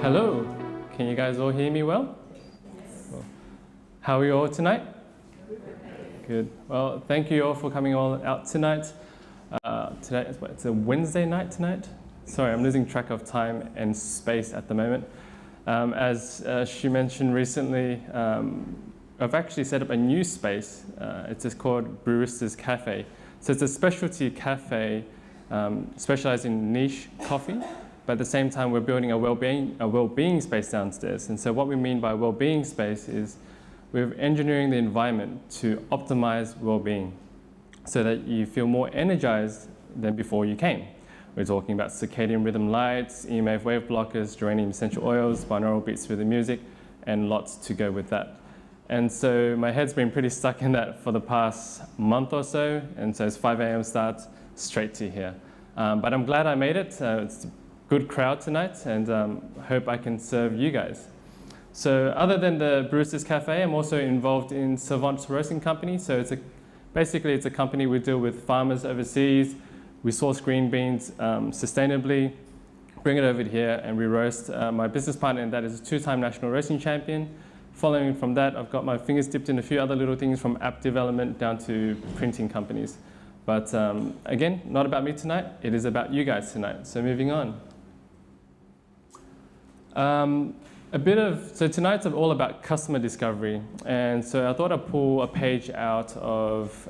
Hello, can you guys all hear me well? Yes. How are you all tonight? Good. Well, thank you all for coming all out tonight. Tonight is what? It's a Wednesday night tonight? Sorry, I'm losing track of time and space at the moment. As she mentioned recently, I've actually set up a new space. It's just called Barista's Cafe. So it's a specialty cafe specialized in niche coffee. But at the same time, we're building a well-being space downstairs. And so what we mean by well-being space is we're engineering the environment to optimize well-being so that you feel more energized than before you came. We're talking about circadian rhythm lights, EMF wave blockers, geranium essential oils, binaural beats with the music, and lots to go with that. And so my head's been pretty stuck in that for the past month or so. And so it's 5 a.m. start straight to here. But I'm glad I made it. It's good crowd tonight, and hope I can serve you guys. So other than the Barista's Cafe, I'm also involved in Savant's Roasting Company. So basically it's a company we deal with farmers overseas. We source green beans sustainably, bring it over here, and we roast. My business partner in that is a 2-time national roasting champion. Following from that, I've got my fingers dipped in a few other little things from app development down to printing companies. But again, not about me tonight. It is about you guys tonight. So moving on. So tonight's all about customer discovery, and so I thought I'd pull a page out of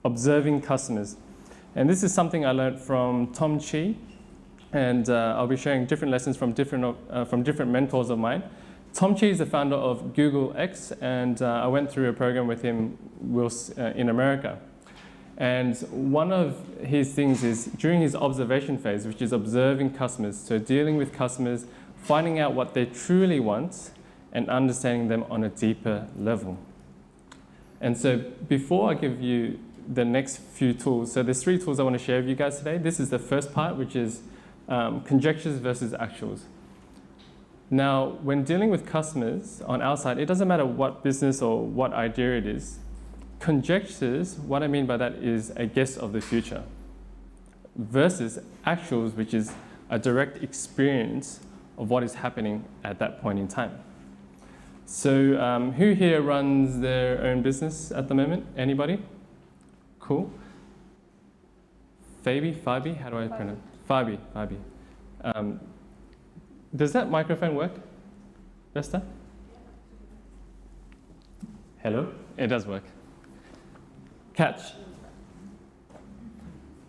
observing customers. And this is something I learned from Tom Chi, and I'll be sharing different lessons from different mentors of mine. Tom Chi is the founder of Google X, and I went through a program with him in America. And one of his things is during his observation phase, which is observing customers, so dealing with customers, finding out what they truly want and understanding them on a deeper level. And so before I give you the next few tools, so there's 3 tools I want to share with you guys today. This is the first part, which is conjectures versus actuals. Now, when dealing with customers on our side, it doesn't matter what business or what idea it is. Conjectures, what I mean by that is a guess of the future, versus actuals, which is a direct experience of what is happening at that point in time. So who here runs their own business at the moment? Anybody? Cool. Fabi, how do I pronounce it? Fabi. Does that microphone work, Vesta? Hello? It does work. Catch.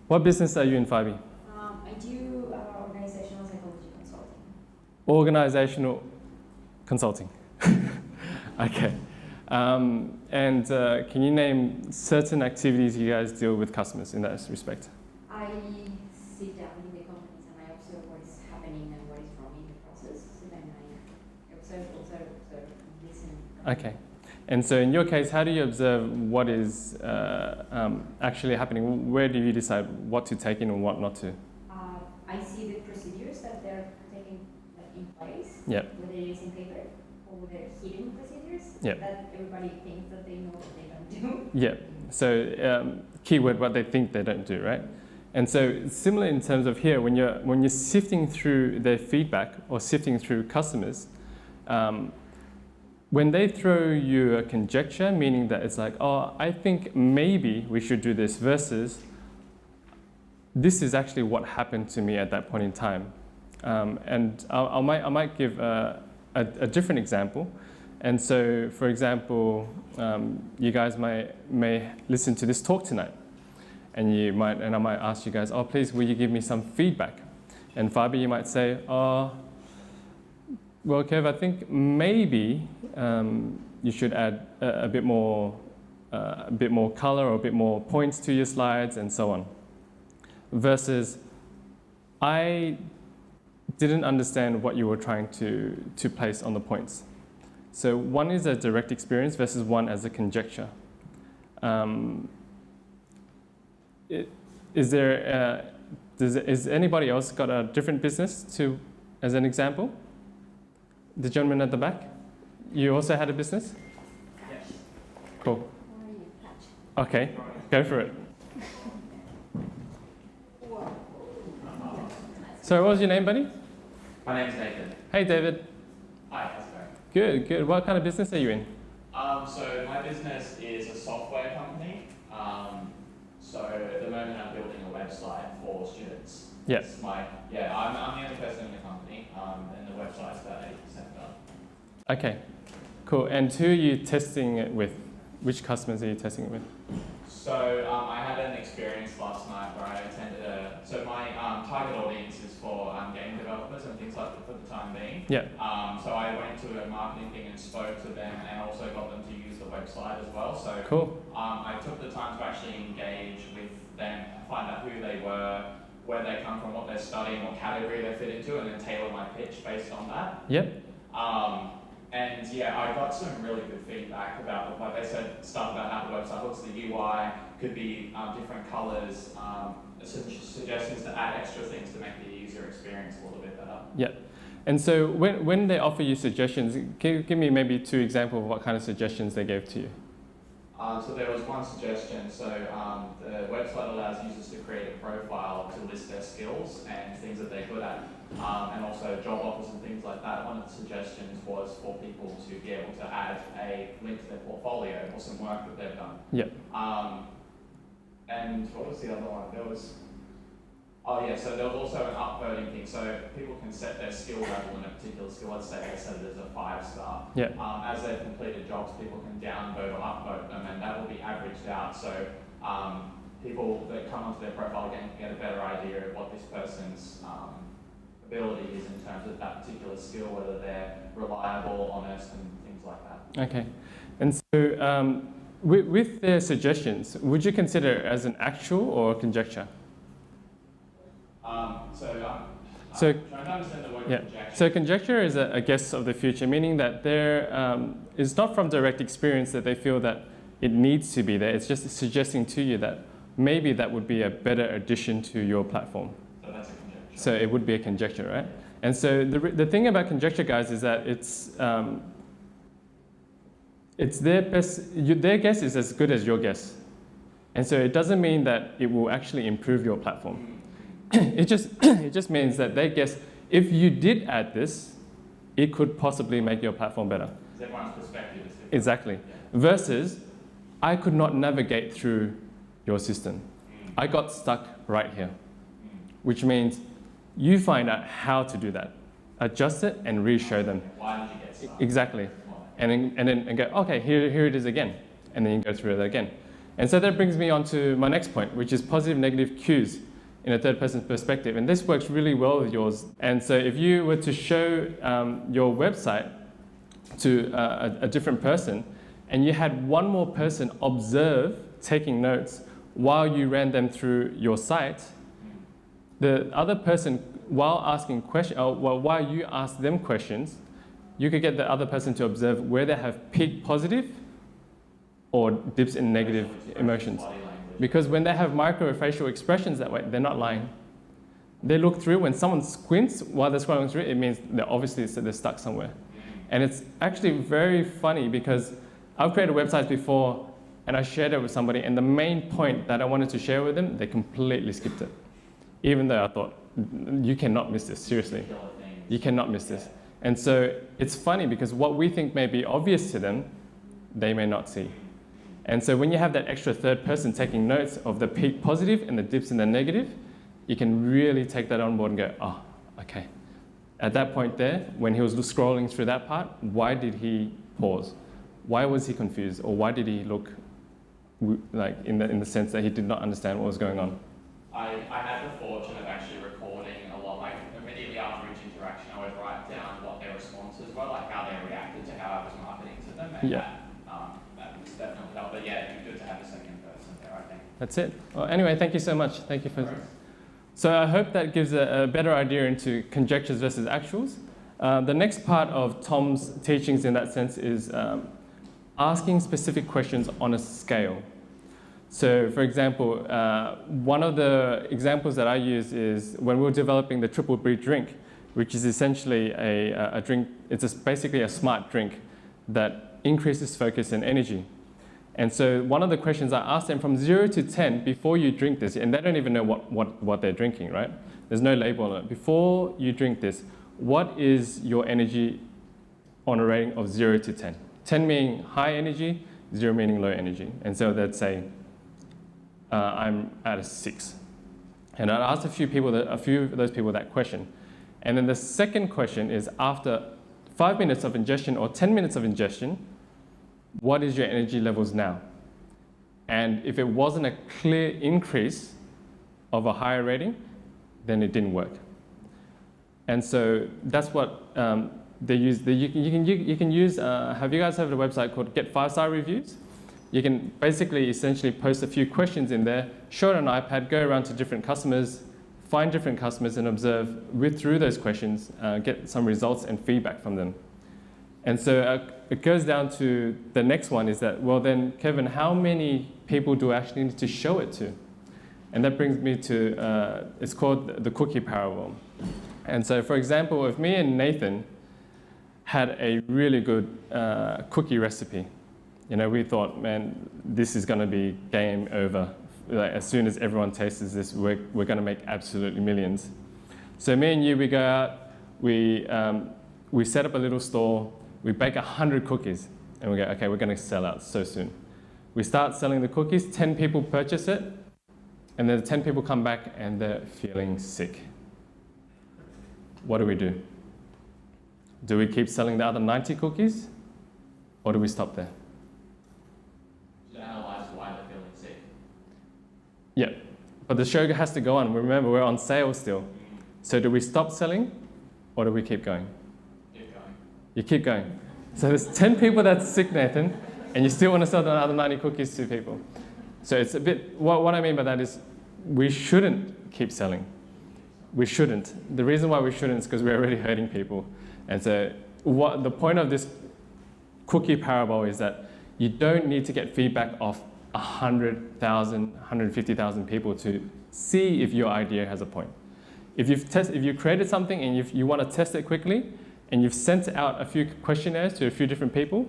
What business are you in, Fabi? I do organizational psychology consulting. Organizational consulting. Okay. And can you name certain activities you guys deal with customers in that respect? I sit down in the companies and I observe what is happening and what is wrong in the process. So then I observe, listen. Okay. And so in your case, how do you observe what is actually happening? Where do you decide what to take in and what not to? I see the procedures that they're taking in place, yep. Whether they're using paper or they're hidden procedures yep. that everybody thinks that they know what they don't do. Yeah. So keyword, what they think they don't do, right? And so similar in terms of here, when you're sifting through their feedback or sifting through customers, when they throw you a conjecture, meaning that it's like, oh, I think maybe we should do this, versus this is actually what happened to me at that point in time. And I might give a different example. And so, for example, you guys may listen to this talk tonight, and I might ask you guys, oh, please, will you give me some feedback? And Fabi, you might say, oh, well, Kev, I think maybe you should add a bit more color or a bit more points to your slides and so on. Versus, I didn't understand what you were trying to place on the points. So one is a direct experience versus one as a conjecture. Is anybody else got a different business as an example? The gentleman at the back, you also had a business? Yes. Cool. Okay, go for it. So what was your name, buddy? My name's Nathan. Hey, David. Hi, how's it going? Good, good. What kind of business are you in? So my business is a software company. So at the moment I'm building a website for students. Yes. I'm the only person in the company, and the website's about 80% done. Okay, cool. And who are you testing it with? Which customers are you testing it with? So I had an experience last night where I attended so my target audience is for game developers and things like that for the time being. Yeah. So I went to a marketing thing and spoke to them and also got them to use the website as well. So Cool. I took the time to actually engage with them, find out who they were, where they come from, what they're studying, what category they fit into, and then tailor my pitch based on that. Yep. And yeah, I got some really good feedback about, like they said, stuff about how the website looks, the UI, could be different colors, suggestions to add extra things to make the user experience a little bit better. Yeah. And so when they offer you suggestions, give me maybe 2 examples of what kind of suggestions they gave to you. So there was one suggestion. So the website allows users to create a profile to list their skills and things that they're good at, and also job offers and things like that. One of the suggestions was for people to be able to add a link to their portfolio or some work that they've done. Yep. And what was the other one? There was, so there was also an upvoting thing. So people can set their skill level in a particular skill. Let's say they set it as a 5-star. Yeah. As they've completed jobs, people can downvote or upvote them, and that will be averaged out. So people that come onto their profile can get a better idea of what this person's ability is in terms of that particular skill, whether they're reliable, honest, and things like that. Okay. And so with their suggestions, would you consider it as an actual or a conjecture? So trying to understand the word conjecture. So conjecture is a guess of the future, meaning that it's not from direct experience that they feel that it needs to be there. It's just suggesting to you that maybe that would be a better addition to your platform. So that's a conjecture. So it would be a conjecture, right? And so the thing about conjecture, guys, is that it's their best. Their guess is as good as your guess, and so it doesn't mean that it will actually improve your platform. It just means that they guess if you did add this, it could possibly make your platform better. Everyone's perspective is different. Exactly. Yeah. Versus, I could not navigate through your system. I got stuck right here, which means you find out how to do that. Adjust it and re-show them. Why did you get stuck? Exactly. And then go, okay, here it is again. And then you go through it again. And so that brings me on to my next point, which is positive negative cues in a third person perspective. And this works really well with yours. And so if you were to show your website to a different person, and you had one more person observe, taking notes, while you ran them through your site, the other person, while asking questions, while you ask them questions, you could get the other person to observe where they have peak positive or dips in negative emotions. Because when they have microfacial expressions that way, they're not lying. They look through, when someone squints while they're scrolling through, it means they're stuck somewhere. And it's actually very funny because I've created websites before and I shared it with somebody, and the main point that I wanted to share with them, they completely skipped it. Even though I thought, you cannot miss this, seriously. You cannot miss this. And so it's funny because what we think may be obvious to them, they may not see. And so when you have that extra third person taking notes of the peak positive and the dips in the negative, you can really take that on board and go, oh, okay. At that point there, when he was scrolling through that part, why did he pause? Why was he confused? Or why did he look like in the sense that he did not understand what was going on? I had the fortune of actually recording a lot, like immediately after each interaction, I would write down what their responses were, like how they reacted to how I was marketing to them, and that was definitely helped. But yeah, it'd be good to have a second person there, I think. That's it. Well, anyway, thank you so much. Thank you for. So I hope that gives a better idea into conjectures versus actuals. The next part of Tom's teachings in that sense is asking specific questions on a scale. So for example, one of the examples that I use is when we were developing the triple B drink, which is essentially a drink, it's basically a smart drink that increases focus and energy. And so one of the questions I asked them from 0 to 10 before you drink this, and they don't even know what they're drinking, right? There's no label on it. Before you drink this, what is your energy on a rating of 0 to 10? 10 meaning high energy, 0 meaning low energy. And so they'd say, I'm at a 6. And I asked a few of those people that question. And then the second question is, after 5 minutes of ingestion or 10 minutes of ingestion, what is your energy levels now? And if it wasn't a clear increase of a higher rating, then it didn't work. And so that's what they use. You can use, have you guys heard of a website called Get 5-Star Reviews? You can basically essentially post a few questions in there, show it on an iPad, go around to different customers, find different customers and observe through those questions, get some results and feedback from them. And so it goes down to the next one is that, well then, Kevin, how many people do I actually need to show it to? And that brings me to, it's called the cookie parable. And so, for example, if me and Nathan had a really good cookie recipe, you know, we thought, man, this is going to be game over. Like, as soon as everyone tastes this, we're going to make absolutely millions. So me and you, we go out, we set up a little store, we bake 100 cookies, and we go, okay, we're going to sell out so soon. We start selling the cookies, 10 people purchase it, and then the 10 people come back and they're feeling sick. What do we do? Do we keep selling the other 90 cookies, or do we stop there? To analyze why they're feeling sick. Yeah, but the show has to go on. Remember, we're on sale still. So do we stop selling, or do we keep going? Keep going. You keep going. So there's 10 people that's sick, Nathan, and you still want to sell the other 90 cookies to people. So it's a bit, what I mean by that is we shouldn't keep selling. We shouldn't. The reason why we shouldn't is because we're already hurting people. And so the point of this cookie parable is that you don't need to get feedback of 100,000, 150,000 people to see if your idea has a point. If you've created something and you want to test it quickly, and you've sent out a few questionnaires to a few different people,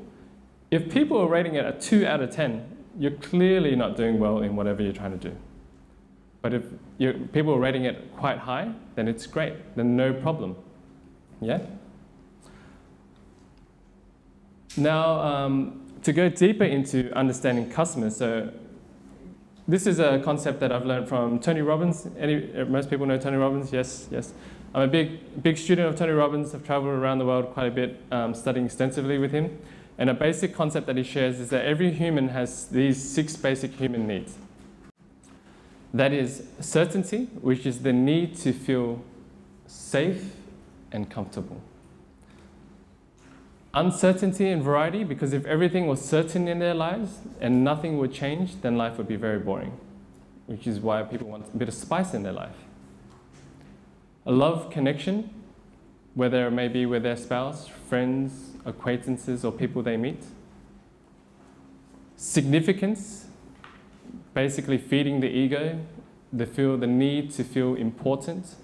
if people are rating it a 2 out of 10, you're clearly not doing well in whatever you're trying to do. But if people are rating it quite high, then it's great, then no problem. Yeah? Now, to go deeper into understanding customers, so this is a concept that I've learned from Tony Robbins. Most people know Tony Robbins, yes, yes. I'm a big student of Tony Robbins. I've traveled around the world quite a bit, studying extensively with him. And a basic concept that he shares is that every human has these 6 basic human needs. That is certainty, which is the need to feel safe and comfortable. Uncertainty and variety, because if everything was certain in their lives and nothing would change, then life would be very boring, which is why people want a bit of spice in their life. A love connection, whether it may be with their spouse, friends, acquaintances, or people they meet. Significance, basically feeding the ego, the need to feel important,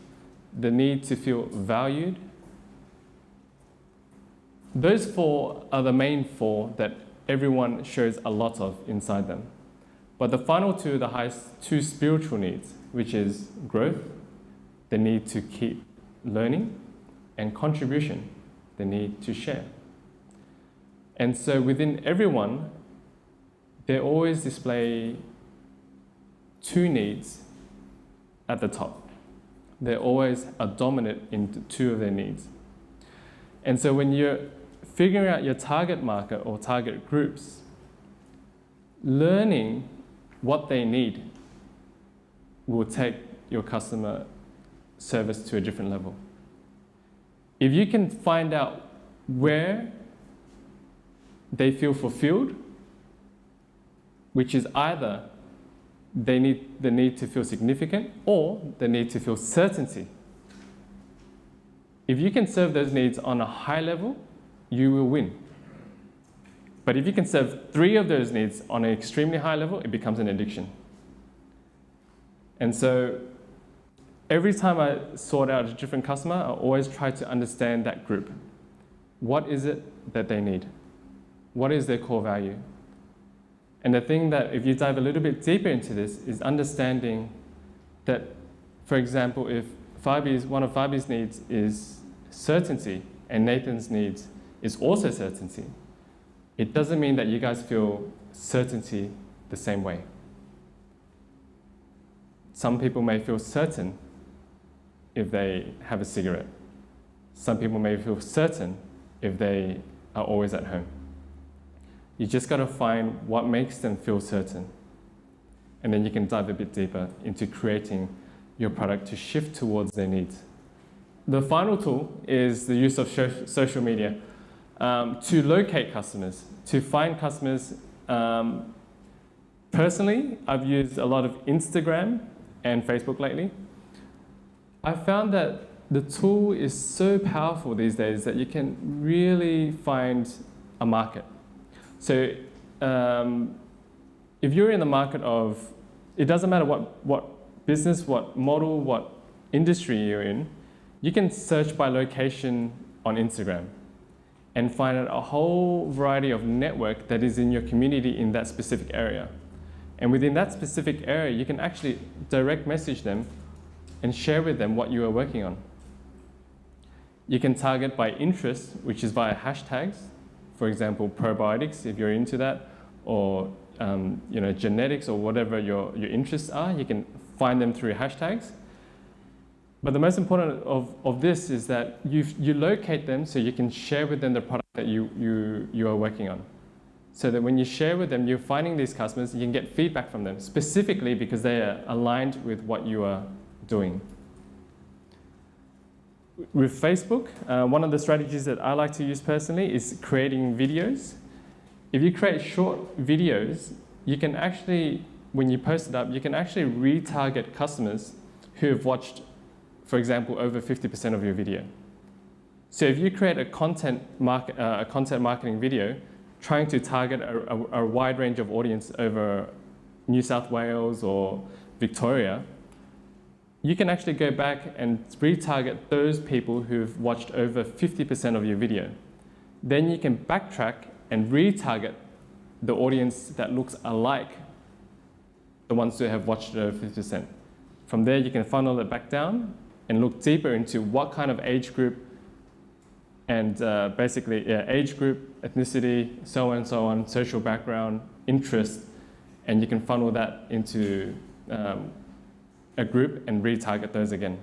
the need to feel valued. Those 4 are the main 4 that everyone shows a lot of inside them. But the final 2 are the highest 2 spiritual needs, which is growth, the need to keep learning, and contribution, the need to share. And so within everyone, they always display 2 needs at the top. They always are dominant in 2 of their needs. And so when you're figuring out your target market or target groups, learning what they need will take your customer service to a different level. If you can find out where they feel fulfilled, which is either the need to feel significant or the need to feel certainty. If you can serve those needs on a high level, you will win. But if you can serve 3 of those needs on an extremely high level, it becomes an addiction. And so every time I sort out a different customer, I always try to understand that group. What is it that they need? What is their core value? And the thing that, if you dive a little bit deeper into this, is understanding that, for example, if one of Fabi's needs is certainty and Nathan's needs is also certainty, it doesn't mean that you guys feel certainty the same way. Some people may feel certain if they have a cigarette. Some people may feel certain if they are always at home. You just got to find what makes them feel certain. And then you can dive a bit deeper into creating your product to shift towards their needs. The final tool is the use of social media to locate customers, to find customers. Personally, I've used a lot of Instagram and Facebook lately. I found that the tool is so powerful these days that you can really find a market. So if you're in the market of, it doesn't matter what business, what model, what industry you're in, you can search by location on Instagram and find out a whole variety of network that is in your community in that specific area. And within that specific area, you can actually direct message them and share with them what you are working on. You can target by interest, which is via hashtags. For example, probiotics, if you're into that, or genetics or whatever your interests are, you can find them through hashtags. But the most important of this is that you locate them so you can share with them the product that you are working on. So that when you share with them, you're finding these customers, you can get feedback from them, specifically because they are aligned with what you are doing. With Facebook, one of the strategies that I like to use personally is creating videos. If you create short videos, you can actually, when you post it up, you can actually retarget customers who have watched, for example, over 50% of your video. So if you create a content marketing video, trying to target a wide range of audience over New South Wales or Victoria, you can actually go back and retarget those people who've watched over 50% of your video. Then you can backtrack and retarget the audience that looks alike the ones who have watched it over 50%. From there, you can funnel it back down and look deeper into what kind of age group and age group, ethnicity, so on, social background, interest, and you can funnel that into a group and retarget those again.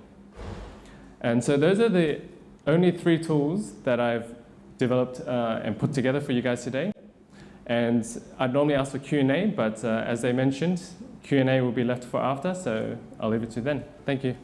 And so those are the only 3 tools that I've developed and put together for you guys today. And I'd normally ask for Q&A, but as they mentioned, Q&A will be left for after, so I'll leave it to then. Thank you.